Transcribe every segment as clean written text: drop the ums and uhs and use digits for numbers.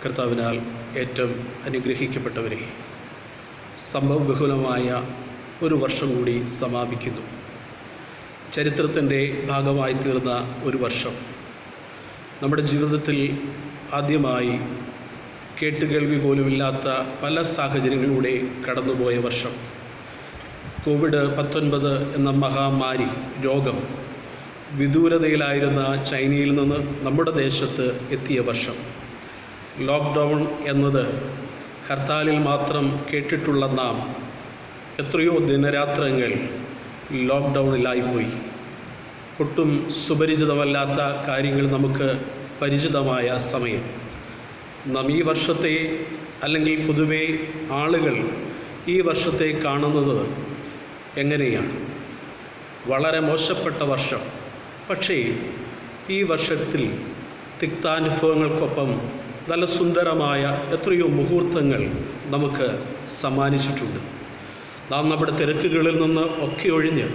കർത്താവിനാൽ ഏറ്റവും അനുഗ്രഹിക്കപ്പെട്ടവരെ, സംഭവബഹുലമായ ഒരു വർഷം കൂടി സമാപിക്കുന്നു. ചരിത്രത്തിൻ്റെ ഭാഗമായി തീർന്ന ഒരു വർഷം, നമ്മുടെ ജീവിതത്തിൽ ആദ്യമായി കേട്ടുകേൾവി പോലുമില്ലാത്ത പല സാഹചര്യങ്ങളിലൂടെ കടന്നുപോയ വർഷം, COVID-19 എന്ന മഹാമാരി രോഗം വിദൂരതയിലായിരുന്ന ചൈനയിൽ നിന്ന് നമ്മുടെ ദേശത്ത് എത്തിയ വർഷം, ലോക്ക്ഡൗൺ എന്നത് ഹർത്താലിൽ മാത്രം കേട്ടിട്ടുള്ള നാം എത്രയോ ദിനരാത്രങ്ങൾ ലോക്ക്ഡൗണിലായിപ്പോയി. ഒട്ടും സുപരിചിതമല്ലാത്ത കാര്യങ്ങൾ നമുക്ക് പരിചിതമായ സമയം. നാം ഈ വർഷത്തെ, അല്ലെങ്കിൽ പൊതുവെ ആളുകൾ ഈ വർഷത്തെ കാണുന്നത് എങ്ങനെയാണ്? വളരെ മോശപ്പെട്ട വർഷം. പക്ഷേ ഈ വർഷത്തിൽ തിക്താനുഭവങ്ങൾക്കൊപ്പം നല്ല സുന്ദരമായ എത്രയോ മുഹൂർത്തങ്ങൾ നമുക്ക് സമ്മാനിച്ചിട്ടുണ്ട്. നാം നമ്മുടെ തിരക്കുകളിൽ നിന്ന് ഒക്കെ ഒഴിഞ്ഞ്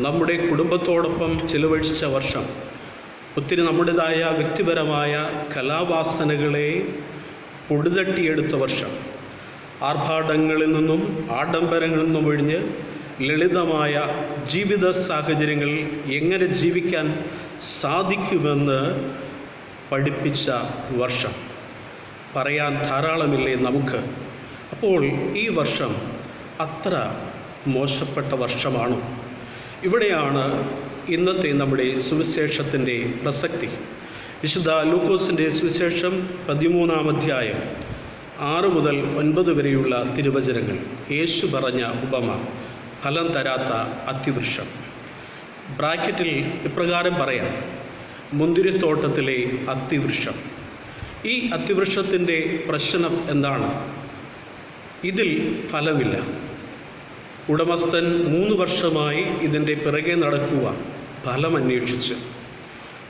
നമ്മുടെ കുടുംബത്തോടൊപ്പം ചിലവഴിച്ച വർഷം, ഒത്തിരി നമ്മുടേതായ വ്യക്തിപരമായ കലാവാസനകളെ പൊടിതട്ടിയെടുത്ത വർഷം, ആർഭാടങ്ങളിൽ നിന്നും ആഡംബരങ്ങളിൽ നിന്നും ഒഴിഞ്ഞ് ലളിതമായ ജീവിത സാഹചര്യങ്ങൾ എങ്ങനെ ജീവിക്കാൻ സാധിക്കുമെന്ന് പഠിപ്പിച്ച വർഷം. പറയാൻ ധാരാളമില്ലേ നമുക്ക്? അപ്പോൾ ഈ വർഷം അത്ര മോശപ്പെട്ട വർഷമാണോ? ഇവിടെയാണ് ഇന്നത്തെ നമ്മുടെ സുവിശേഷത്തിൻ്റെ പ്രസക്തി. വിശുദ്ധ ലൂക്കോസിൻ്റെ സുവിശേഷം 13-ാം അധ്യായം 6 മുതൽ 9 വരെയുള്ള തിരുവചനങ്ങൾ. യേശു പറഞ്ഞ ഉപമ, ഫലം തരാത്ത അത്തിവൃക്ഷം. ബ്രാക്കറ്റിൽ ഇപ്രകാരം പറയാം: മുന്തിരിത്തോട്ടത്തിലെ അത്തിവൃക്ഷം. ഈ അത്തിവൃക്ഷത്തിൻ്റെ പ്രശ്നം എന്താണ്? ഇതിൽ ഫലമില്ല. ഉടമസ്ഥൻ 3 വർഷമായി ഇതിൻ്റെ പിറകെ നടക്കുക, ഫലം അന്വേഷിച്ച്.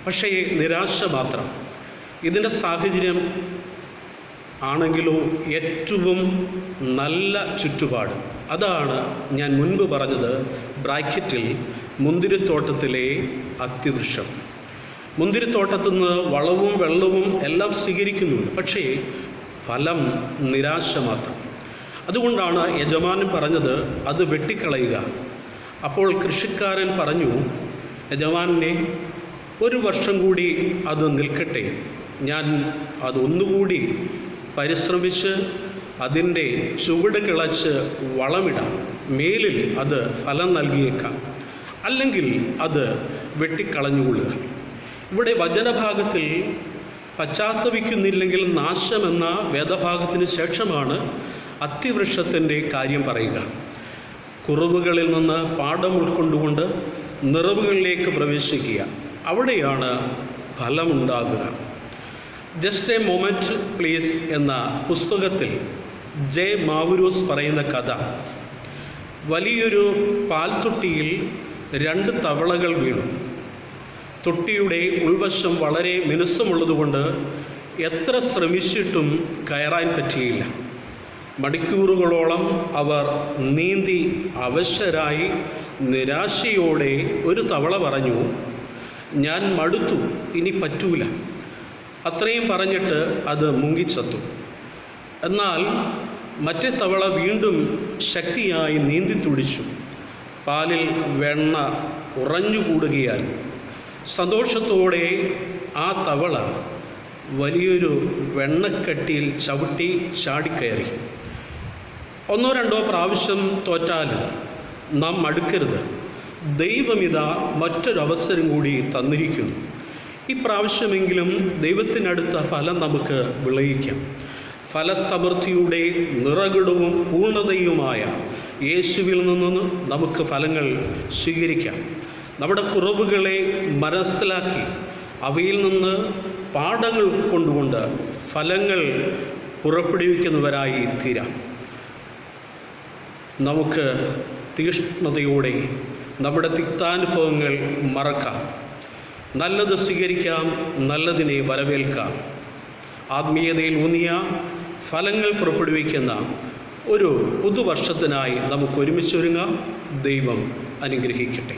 പക്ഷേ നിരാശ മാത്രം. ഇതിൻ്റെ സാഹചര്യം ആണെങ്കിലോ ഏറ്റവും നല്ല ചുറ്റുപാട്. അതാണ് ഞാൻ മുൻപ് പറഞ്ഞത്, ബ്രാക്കറ്റിൽ മുന്തിരിത്തോട്ടത്തിലെ അത്തിവൃക്ഷം. മുന്തിരിത്തോട്ടത്തു നിന്ന് വളവും വെള്ളവും എല്ലാം സ്വീകരിക്കുന്നുണ്ട്, പക്ഷേ ഫലം നിരാശ മാത്രം. അതുകൊണ്ടാണ് യജമാനൻ പറഞ്ഞത് അത് വെട്ടിക്കളയുക. അപ്പോൾ കൃഷിക്കാരൻ പറഞ്ഞു, യജമാനെ, 1 വർഷം കൂടി അത് നിൽക്കട്ടെ, ഞാൻ അതൊന്നുകൂടി പരിശ്രമിച്ച് അതിൻ്റെ ചുവട് കിളച്ച് വളമിടാം, മേലിൽ അത് ഫലം നൽകിയേക്കാം, അല്ലെങ്കിൽ അത് വെട്ടിക്കളഞ്ഞുകൊള്ളുക. ഇവിടെ വചനഭാഗത്തിൽ പശ്ചാത്തപിക്കുന്നില്ലെങ്കിൽ നാശമെന്ന വേദഭാഗത്തിന് ശേഷമാണ് അത്തിവൃക്ഷത്തിൻ്റെ കാര്യം പറയുക. കുറവുകളിൽ നിന്ന് പാഠം ഉൾക്കൊണ്ടുകൊണ്ട് നിറവുകളിലേക്ക് പ്രവേശിക്കുക, അവിടെയാണ് ഫലമുണ്ടാകുക. ജസ്റ്റ് എ മൊമെൻറ്റ് പ്ലീസ് എന്ന പുസ്തകത്തിൽ ജെ മാവുരൂസ് പറയുന്ന കഥ, വലിയൊരു പാൽത്തൊട്ടിയിൽ 2 തവളകൾ വീണു. തൊട്ടിയുടെ ഉൾവശം വളരെ മിനുസമുള്ളതുകൊണ്ട് എത്ര ശ്രമിച്ചിട്ടും കയറാൻ പറ്റിയില്ല. മണിക്കൂറുകളോളം അവർ നീന്തി അവശരായി. നിരാശയോടെ ഒരു തവള പറഞ്ഞു, ഞാൻ മടുത്തു, ഇനി പറ്റൂല. അത്രയും പറഞ്ഞിട്ട് അത് മുങ്ങിച്ചത്തു. എന്നാൽ മറ്റേ തവള വീണ്ടും ശക്തിയായി നീന്തി തുടിച്ചു. പാലിൽ വെണ്ണ ഉറഞ്ഞുകൂടുകയായിരുന്നു. സന്തോഷത്തോടെ ആ തവള വലിയൊരു വെണ്ണക്കട്ടിയിൽ ചവിട്ടി ചാടിക്കയറി. 1-2 പ്രാവശ്യം തോറ്റാലും നാം മടുക്കരുത്. ദൈവമിതാ മറ്റൊരവസരം കൂടി തന്നിരിക്കുന്നു. ഇപ്രാവശ്യമെങ്കിലും ദൈവത്തിനടുത്ത ഫലം നമുക്ക് വിളയിക്കാം. ഫലസമൃദ്ധിയുടെ നിറകുടവും പൂർണ്ണതയുമായ യേശുവിൽ നിന്ന് നമുക്ക് ഫലങ്ങൾ സ്വീകരിക്കാം. നമ്മുടെ കുറവുകളെ മനസ്സിലാക്കി അവയിൽ നിന്ന് പാഠങ്ങൾ കൊണ്ടുകൊണ്ട് ഫലങ്ങൾ പുറപ്പെടുവിക്കുന്നവരായി തീരാം. നമുക്ക് തീഷ്ണതയോടെ നമ്മുടെ തിക്താനുഭവങ്ങൾ മറക്കാം, നല്ലത് സ്വീകരിക്കാം, നല്ലതിനെ വരവേൽക്കാം. ആത്മീയതയിൽ ഊന്നിയ ഫലങ്ങൾ പുറപ്പെടുവിക്കുന്ന ഒരു പുതുവർഷത്തിനായി നമുക്ക് ഒരുമിച്ചൊരുങ്ങാം. ദൈവം അനുഗ്രഹിക്കട്ടെ.